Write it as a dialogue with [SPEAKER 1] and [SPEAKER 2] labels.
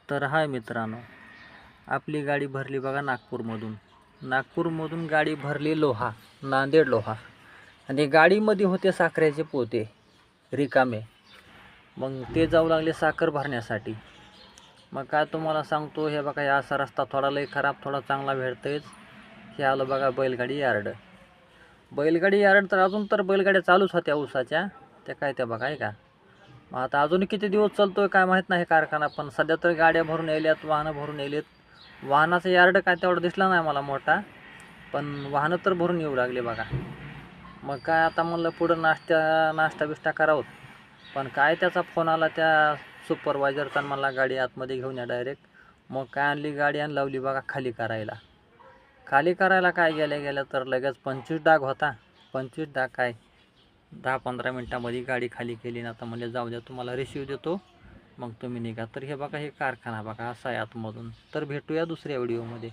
[SPEAKER 1] तर हाय मित्रांनो, आपली गाडी भरली बघा नागपूरमधून गाडी भरली लोहा, नांदेड लोहा. आणि गाडीमध्ये होते साखरेचे पोते रिकामे. मग ते जाऊ लागले साखर भरण्यासाठी. मग काय तुम्हाला सांगतो, हे बघा या असा रस्ता थोडा लई खराब थोडा चांगला भेटतोच. हे आलं बघा बैलगाडी यार्ड तर अजून तर बैलगाड्या चालूच होत्या ऊसाच्या, त्या काय त्या बघा आहे का. मग आता अजून किती दिवस चालतोय काय माहीत नाही कारखाना, पण सध्या तर गाड्या भरून यायल्यात, वाहनं भरून यायलेत. वाहनाचं यार्ड काय तेवढं दिसला नाही मला मोठा, पण वाहनं तर भरून येऊ लागले बघा. मग काय आता म्हणलं पुढं नाश्ता बिष्टा करावं, पण काय त्याचा फोन आला त्या सुपरवायझरचा, मला गाडी आतमध्ये घेऊन या डायरेक्ट. मग काय आणली गाडी आणि लावली बघा खाली करायला काय गेल्या तर लगेच 25 डाग होता. 25 डाग काय 10-15 मिनटामध्ये गाडी खाली केली ना. आता म्हणजे जाऊ द्या, तुम्हाला रिसिव्ह देतो मग तुम्ही निघा. तर हे बघा हे कारखाना बघा असा आहे आतमधून. तर भेटूया दुसऱ्या व्हिडिओमध्ये.